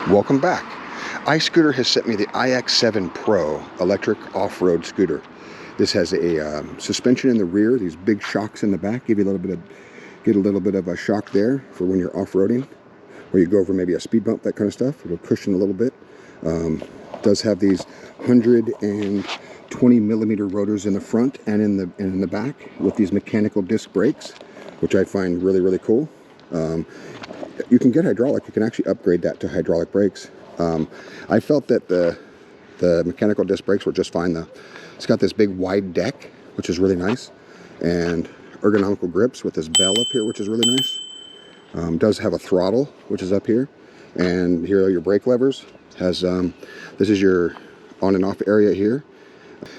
Welcome back. iScooter has sent me the iX7 Pro electric off-road scooter. This has a suspension in the rear, these big shocks in the back, get a little bit of a shock there for when you're off-roading, or you go over maybe a speed bump, that kind of stuff. It'll cushion a little bit. Does have these 120 millimeter rotors in the front and in the back with these mechanical disc brakes, which I find really, really cool. You can get hydraulic. You can actually upgrade that to hydraulic brakes. I felt that the mechanical disc brakes were just fine though. It's got this big wide deck, which is really nice, and ergonomical grips with this bell up here, which is really nice. Does have a throttle, which is up here, and here are your brake levers. Has this is your on and off area here.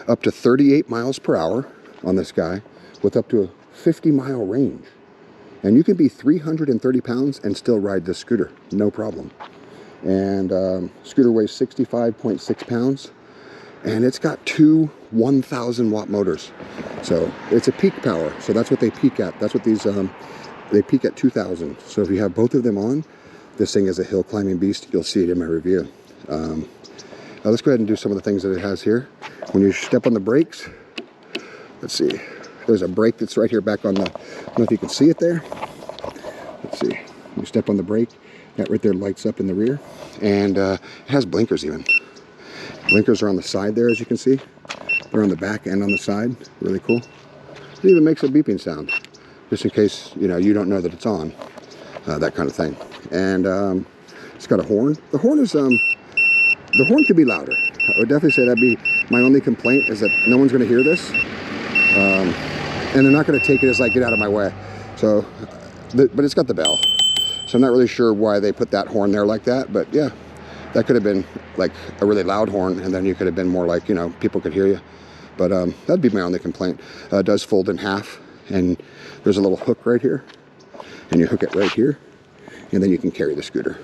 Up to 38 miles per hour on this guy, with up to a 50-mile range. And you can be 330 pounds and still ride this scooter, no problem. And scooter weighs 65.6 pounds, and it's got two 1,000 watt motors. So it's a peak power, so that's what they peak at. That's what these, they peak at 2,000. So if you have both of them on, this thing is a hill climbing beast. You'll see it in my review. Now let's go ahead and do some of the things that it has here. When you step on the brakes, let's see. There's a brake that's right here back on the, I don't know if you can see it there. Let's see. You step on the brake, that right there lights up in the rear. And it has blinkers even. Blinkers are on the side there, as you can see. They're on the back and on the side. Really cool. It even makes a beeping sound, just in case, you know, you don't know that it's on. That kind of thing. And it's got a horn. The horn is, the horn could be louder. I would definitely say that'd be my only complaint, is that no one's gonna hear this. And they're not going to take it as like, get out of my way. So, but it's got the bell. So I'm not really sure why they put that horn there like that. But yeah, that could have been like a really loud horn, and then you could have been more like, you know, people could hear you. But that'd be my only complaint. It does fold in half, and there's a little hook right here, and you hook it right here, and then you can carry the scooter.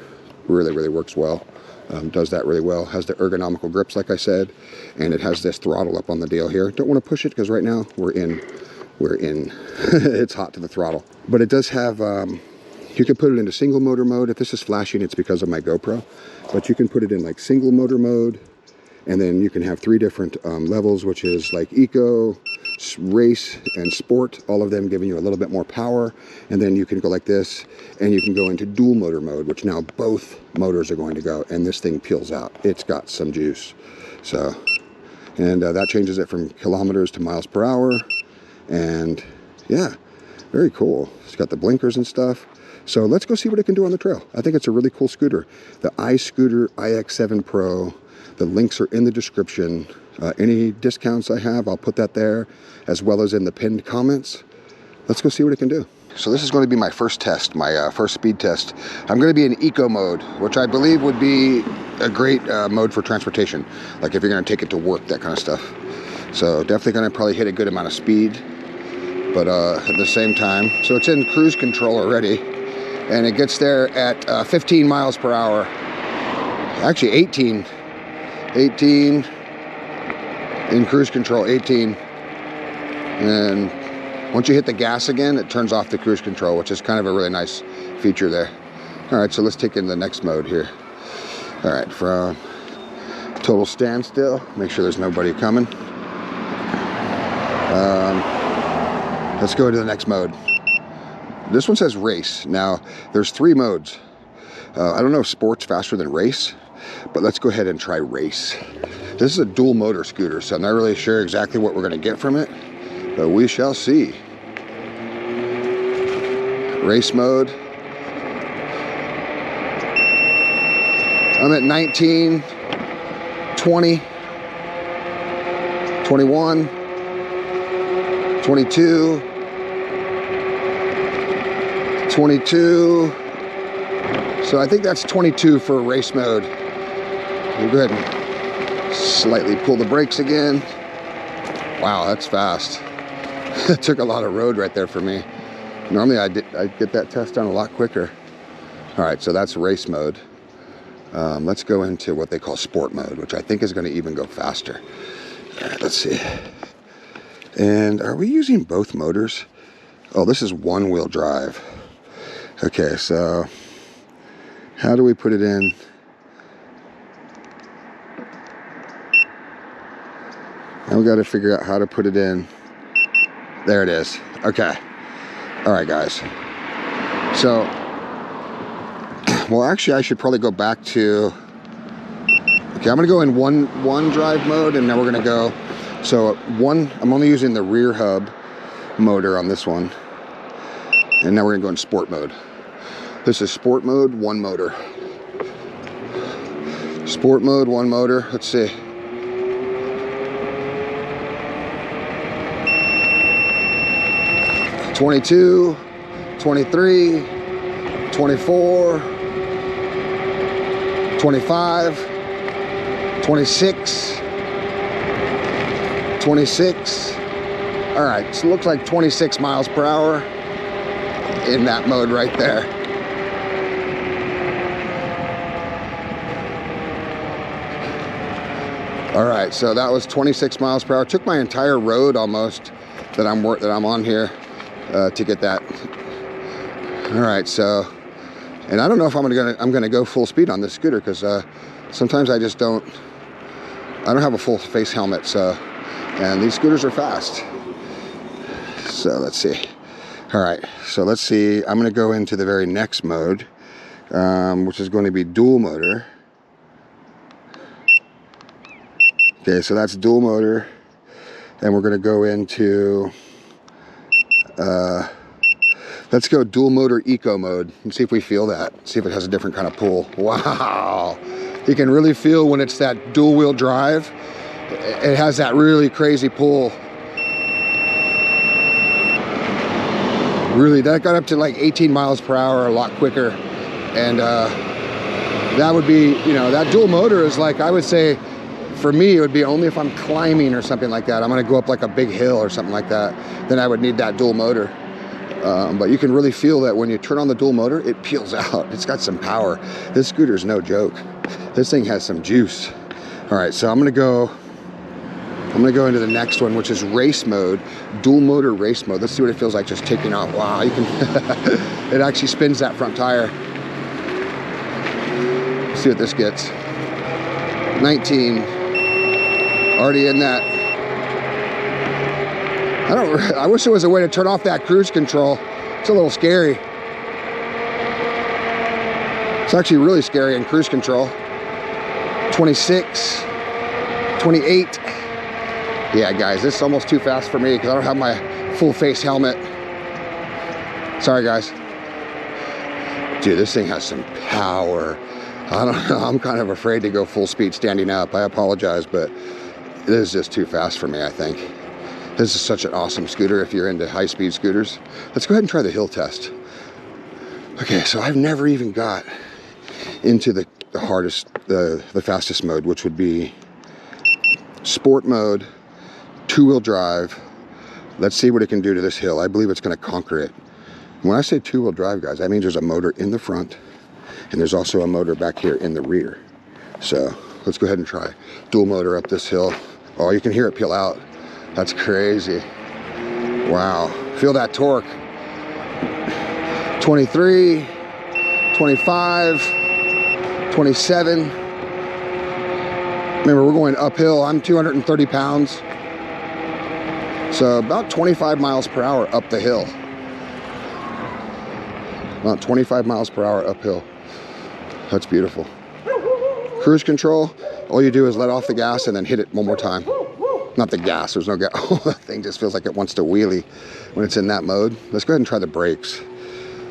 Really, really works well. Does that really well. Has the ergonomical grips, like I said, and it has this throttle up on the deal here. Don't want to push it because right now we're in it's hot to the throttle. But it does have, you can put it into single motor mode. If this is flashing, it's because of my GoPro. But you can put it in like single motor mode, and then you can have 3 different levels, which is like eco, race, and sport, all of them giving you a little bit more power. And then you can go like this, and you can go into dual motor mode, which now both motors are going to go, and this thing peels out. It's got some juice. So, and that changes it from kilometers to miles per hour. And yeah, very cool. It's got the blinkers and stuff. So let's go see what it can do on the trail. I think it's a really cool scooter. The iScooter iX7 Pro. The links are in the description. Any discounts I have, I'll put that there, as well as in the pinned comments. Let's go see what it can do. So this is going to be my first test, my first speed test. I'm going to be in eco mode, which I believe would be a great mode for transportation. Like if you're going to take it to work, that kind of stuff. So definitely going to probably hit a good amount of speed. But at the same time, so it's in cruise control already. And it gets there at 15 miles per hour. Actually 18 in cruise control, 18. And once you hit the gas again, it turns off the cruise control, which is kind of a really nice feature there. All right, so let's take in the next mode here. All right, from total standstill, make sure there's nobody coming. Let's go to the next mode. This one says race. Now, there's 3 modes. I don't know if sport's faster than race, but let's go ahead and try race. This is a dual motor scooter, so I'm not really sure exactly what we're gonna get from it, but we shall see. Race mode. I'm at 19, 20, 21, 22, 22. So I think that's 22 for race mode. We'll go ahead and slightly pull the brakes again. Wow, that's fast. It took a lot of road right there for me. Normally I'd get that test done a lot quicker. All right, so that's race mode. Let's go into what they call sport mode, which I think is going to even go faster. All right, let's see. And are we using both motors? Oh, this is one-wheel drive. Okay, so how do we put it in? Now we got to figure out how to put it in. There it is. Okay. All right, guys. So, well, actually, I should probably go back to. Okay, I'm gonna go in one drive mode, and then we're gonna go. So I'm only using the rear hub motor on this one, and now we're gonna go in sport mode. This is sport mode, one motor. Sport mode, one motor. Let's see. $22, $23, $24, $25, $26, $26. All right, so it looks like 26 miles per hour in that mode right there. All right, so that was 26 miles per hour. It took my entire road almost that I'm on here to get that. All right, so, and I don't know if I'm gonna go full speed on this scooter, because sometimes I just don't have a full face helmet, so, and these scooters are fast. So let's see. All right, so let's see. I'm gonna go into the very next mode, which is going to be dual motor. Okay, so that's dual motor, and we're gonna go into, let's go dual motor eco mode and see if we feel that, see if it has a different kind of pull. Wow, you can really feel when it's that dual wheel drive, it has that really crazy pull. Really, that got up to like 18 miles per hour, a lot quicker. And that would be, you know, that dual motor is like, I would say, for me, it would be only if I'm climbing or something like that. I'm gonna go up like a big hill or something like that, then I would need that dual motor. But you can really feel that when you turn on the dual motor, it peels out. It's got some power. This scooter is no joke. This thing has some juice. All right, so I'm gonna go into the next one, which is race mode, dual motor race mode. Let's see what it feels like just taking off. Wow, you can, it actually spins that front tire. Let's see what this gets. 19, already in that. I wish there was a way to turn off that cruise control. It's a little scary. It's actually really scary in cruise control. 26, 28. Yeah, guys, this is almost too fast for me because I don't have my full face helmet. Sorry, guys. Dude, this thing has some power. I don't know, I'm kind of afraid to go full speed standing up. I apologize, but this is just too fast for me, I think. This is such an awesome scooter if you're into high-speed scooters. Let's go ahead and try the hill test. Okay, so I've never even got into the fastest mode, which would be sport mode, two-wheel drive. Let's see what it can do to this hill. I believe it's gonna conquer it. When I say two-wheel drive, guys, that means there's a motor in the front, and there's also a motor back here in the rear. So let's go ahead and try dual motor up this hill. Oh, you can hear it peel out. That's crazy. Wow, feel that torque. 23, 25, 27. Remember, we're going uphill. I'm 230 pounds. So about 25 miles per hour up the hill. About 25 miles per hour uphill. That's beautiful. Cruise control, all you do is let off the gas and then hit it one more time. Not the gas, there's no gas. Oh, that thing just feels like it wants to wheelie when it's in that mode. Let's go ahead and try the brakes.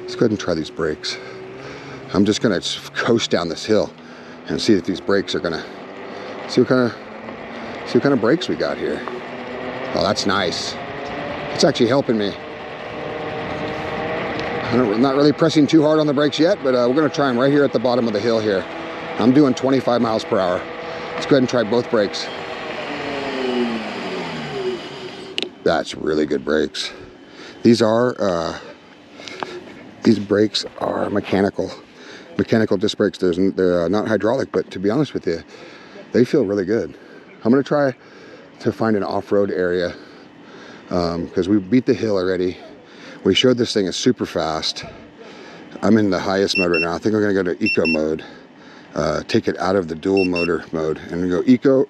Let's go ahead and try these brakes. I'm just gonna coast down this hill and see if these brakes are gonna, see what kind of brakes we got here. Oh, that's nice. It's actually helping me. I'm not really pressing too hard on the brakes yet, but we're gonna try them right here at the bottom of the hill here. I'm doing 25 miles per hour. Let's go ahead and try both brakes. That's really good brakes. These brakes are mechanical disc brakes. They're not hydraulic, but to be honest with you, they feel really good. I'm gonna try to find an off-road area because we beat the hill already. We showed this thing is super fast. I'm in the highest mode right now. I think I'm gonna go to eco mode, take it out of the dual motor mode and go eco,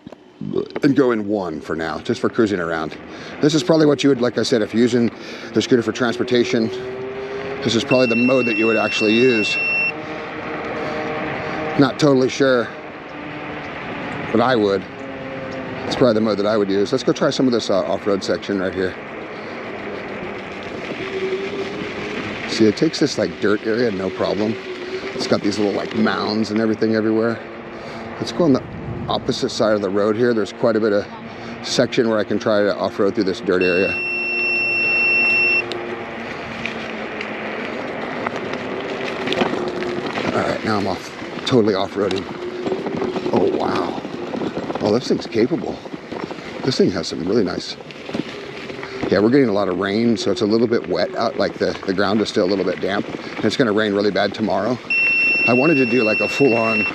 and go in one for now, just for cruising around. This is probably what you would, like I said, if you're using the scooter for transportation, this is probably the mode that you would actually use. Not totally sure, but I would. It's probably the mode that I would use. Let's go try some of this off-road section right here. See, it takes this like dirt area, no problem. It's got these little like mounds and everything everywhere. Let's go on the opposite side of the road here. There's quite a bit of section where I can try to off-road through this dirt area. All right, now I'm totally off-roading. Oh, wow. Oh, this thing's capable. This thing has some really nice. Yeah, we're getting a lot of rain, so it's a little bit wet out, like the ground is still a little bit damp. And it's gonna rain really bad tomorrow. I wanted to do like a full-on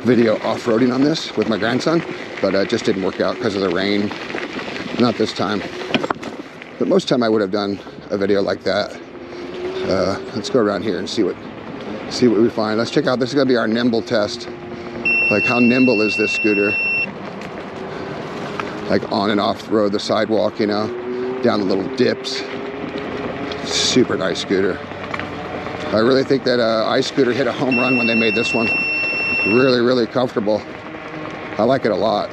video off-roading on this with my grandson, but it just didn't work out because of the rain. Not this time. But most time I would have done a video like that. Let's go around here and see what we find. Let's check out, this is gonna be our nimble test. Like how nimble is this scooter? Like on and off the road, the sidewalk, you know, down the little dips. Super nice scooter. I really think that iScooter hit a home run when they made this one. Really, really comfortable. I like it a lot.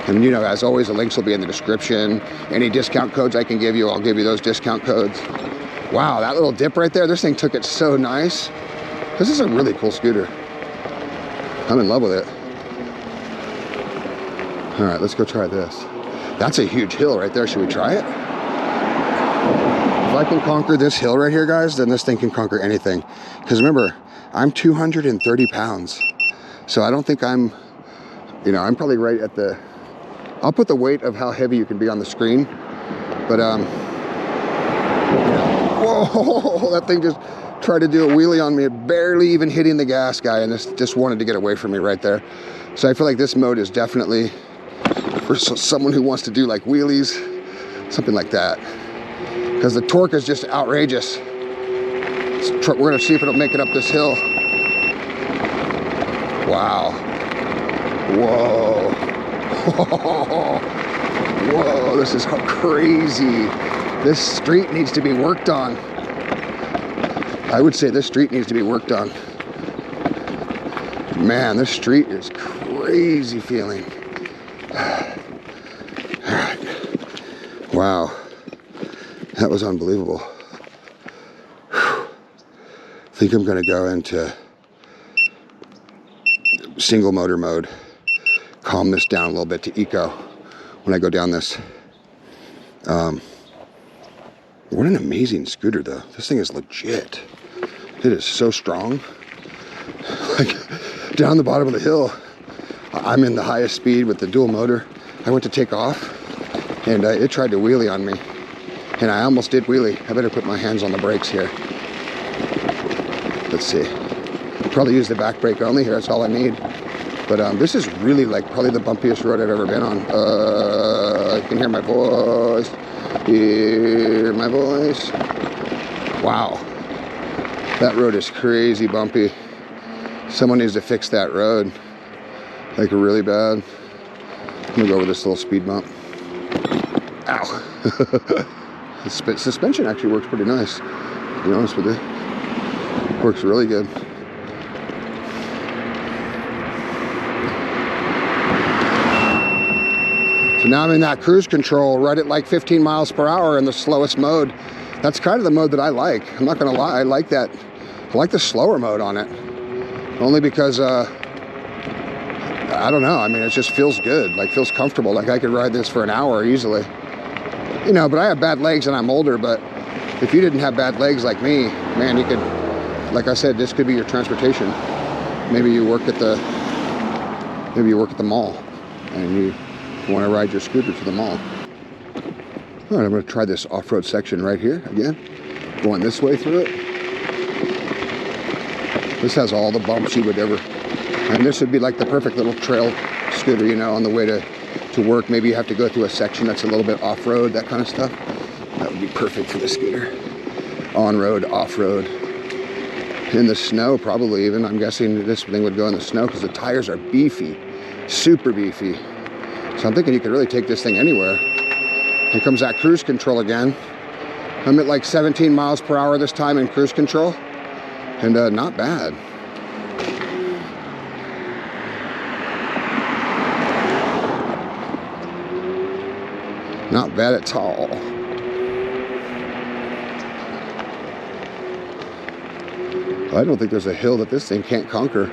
And you know, as always, the links will be in the description. Any discount codes I can give you, I'll give you those discount codes. Wow, that little dip right there, this thing took it so nice. This is a really cool scooter. I'm in love with it. All right, let's go try this. That's a huge hill right there. Should we try it? If I can conquer this hill right here, guys, then this thing can conquer anything. Because remember, I'm 230 pounds. So I don't think I'm, you know, I'm probably right at the, I'll put the weight of how heavy you can be on the screen. But, whoa, that thing just tried to do a wheelie on me, barely even hitting the gas, guy, and this just wanted to get away from me right there. So I feel like this mode is definitely for someone who wants to do like wheelies, something like that. Because the torque is just outrageous. We're gonna see if it'll make it up this hill. Wow. Whoa. Whoa, this is crazy. This street needs to be worked on. I would say this street needs to be worked on. Man, this street is crazy feeling. All right. Wow. That was unbelievable. Whew. I think I'm gonna go into single motor mode. Calm this down a little bit to eco when I go down this. What an amazing scooter though. This thing is legit. It is so strong. Like down the bottom of the hill, I'm in the highest speed with the dual motor. I went to take off and it tried to wheelie on me. And I almost did wheelie. I better put my hands on the brakes here. Let's see. Probably use the back brake only here, that's all I need. But this is really like probably the bumpiest road I've ever been on. I can hear my voice. Hear my voice. Wow. That road is crazy bumpy. Someone needs to fix that road. Like really bad. I'm gonna go over this little speed bump. Ow. The suspension actually works pretty nice, to be honest with you. Works really good. So now I'm in that cruise control right at like 15 miles per hour in the slowest mode. That's kind of the mode that I like. I'm not gonna lie, I like that. I like the slower mode on it. Only because, I don't know, I mean, it just feels good, like feels comfortable. Like I could ride this for an hour easily. You know, but I have bad legs and I'm older, but if you didn't have bad legs like me, man, you could, like I said, this could be your transportation. Maybe you work at the mall and you want to ride your scooter to the mall. All right, I'm going to try this off-road section right here again, going this way through it. This has all the bumps you would ever, and this would be like the perfect little trail scooter, you know, on the way to work. Maybe you have to go through a section that's a little bit off-road, that kind of stuff. That would be perfect for the scooter. On-road, off-road. in the snow, probably even. I'm guessing this thing would go in the snow because the tires are beefy, super beefy. So I'm thinking you could really take this thing anywhere. Here comes that cruise control again. I'm at like 17 miles per hour this time in cruise control, and not bad. Not bad at all. I don't think there's a hill that this thing can't conquer.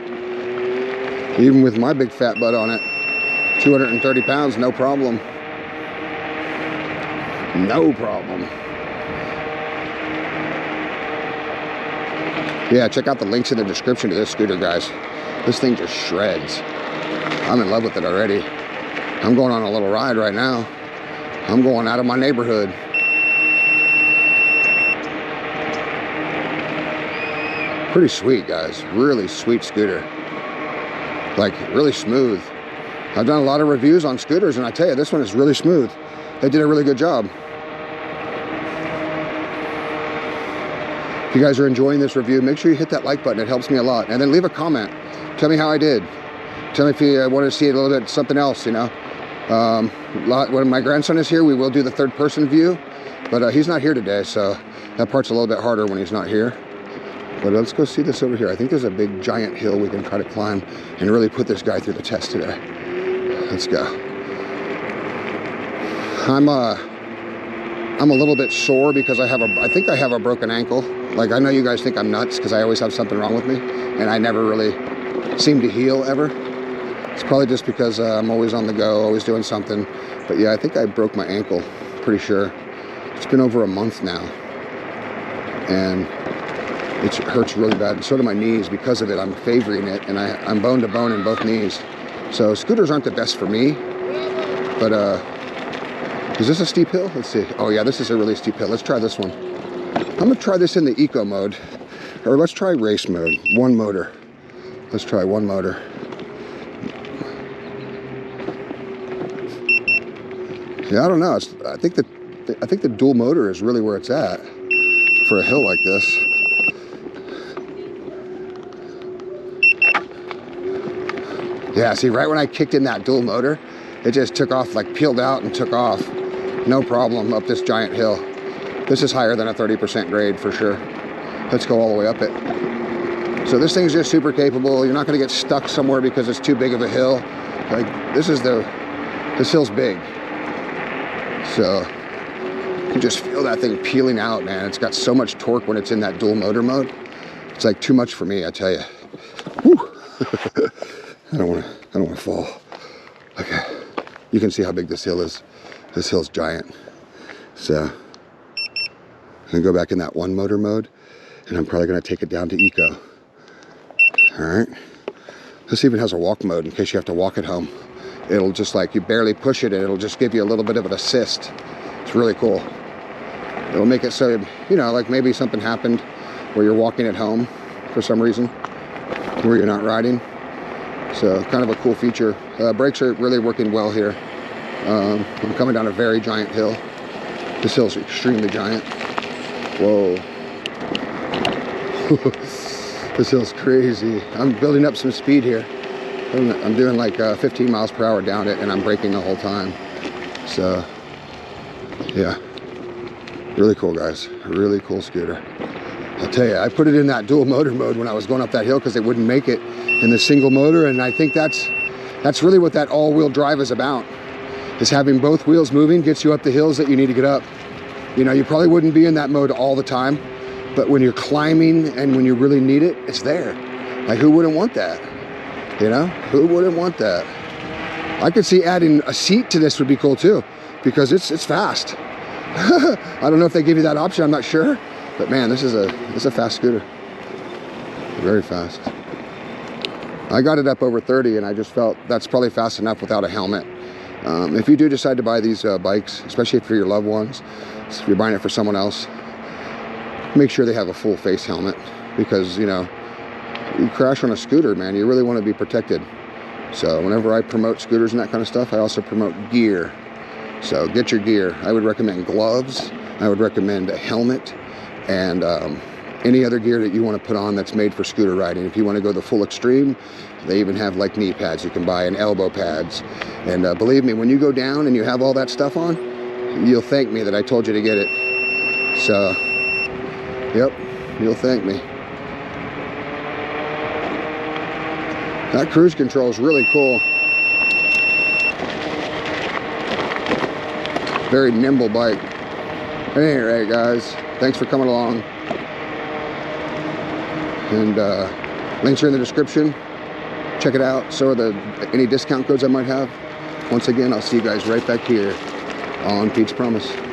Even with my big fat butt on it. 230 pounds, no problem. No problem. Yeah, check out the links in the description to this scooter, guys. This thing just shreds. I'm in love with it already. I'm going on a little ride right now. I'm going out of my neighborhood. Pretty sweet, guys. Really sweet scooter. Like, really smooth. I've done a lot of reviews on scooters, and I tell you, this one is really smooth. They did a really good job. If you guys are enjoying this review, make sure you hit that like button. It helps me a lot. And then leave a comment. Tell me how I did. Tell me if you want to see a little bit something else, you know. When my grandson is here, we will do the third person view, but he's not here today, so that part's a little bit harder when he's not here. But let's go see this over here. I think there's a big giant hill we can try to climb and really put this guy through the test today. Let's go. I'm a little bit sore because I think I have a broken ankle. Like, I know you guys think I'm nuts because I always have something wrong with me, and I never really seem to heal ever. It's probably just because I'm always on the go, always doing something. But yeah, I think I broke my ankle, pretty sure. It's been over a month now. And it hurts really bad. And so do my knees because of it. I'm favoring it, and I'm bone to bone in both knees. So scooters aren't the best for me. But is this a steep hill? Let's see. Oh yeah, this is a really steep hill. Let's try this one. I'm gonna try this in the eco mode. Or let's try race mode, one motor. Let's try one motor. Yeah, I don't know. I think the dual motor is really where it's at for a hill like this. Yeah, see, right when I kicked in that dual motor, it just took off, like peeled out and took off. No problem up this giant hill. This is higher than a 30% grade for sure. Let's go all the way up it. So this thing's just super capable. You're not gonna get stuck somewhere because it's too big of a hill. Like, this hill's big. So you can just feel that thing peeling out, man. It's got so much torque when it's in that dual motor mode. It's like too much for me, I tell you. Whew. I don't want to fall. Okay, you can see how big this hill is. This hill's giant. So I'm gonna go back in that one motor mode, and I'm probably gonna take it down to eco. All right. This even has a walk mode in case you have to walk at home. It'll just, like, you barely push it and it'll just give you a little bit of an assist. It's really cool. It'll make it so, you know, like maybe something happened where you're walking at home for some reason, where you're not riding. So kind of a cool feature. Brakes are really working well here. I'm coming down a very giant hill. This hill's extremely giant. Whoa. This hill's crazy. I'm building up some speed here. I'm doing like 15 miles per hour down it, and I'm braking the whole time. So, yeah. Really cool, guys. Really cool scooter. I'll tell you, I put it in that dual motor mode when I was going up that hill because it wouldn't make it in the single motor, and I think that's really what that all-wheel drive is about. Is having both wheels moving gets you up the hills that you need to get up. You know, you probably wouldn't be in that mode all the time, but when you're climbing and when you really need it, it's there. Like, who wouldn't want that? You know, who wouldn't want that? I could see adding a seat to this would be cool too, because it's fast. I don't know if they give you that option, I'm not sure. But man, this is a fast scooter. Very fast. I got it up over 30 and I just felt that's probably fast enough without a helmet. If you do decide to buy these bikes, especially for your loved ones, if you're buying it for someone else, make sure they have a full face helmet, because, you know, you crash on a scooter, man, you really want to be protected. So whenever I promote scooters and that kind of stuff, I also promote gear. So get your gear. I would recommend gloves. I would recommend a helmet and any other gear that you want to put on that's made for scooter riding. If you want to go the full extreme, they even have like knee pads you can buy and elbow pads. And believe me, when you go down and you have all that stuff on, you'll thank me that I told you to get it. So, yep, you'll thank me. That cruise control is really cool. Very nimble bike. Anyway, guys, thanks for coming along. And links are in the description. Check it out. So are any discount codes I might have. Once again, I'll see you guys right back here on Pete's Promise.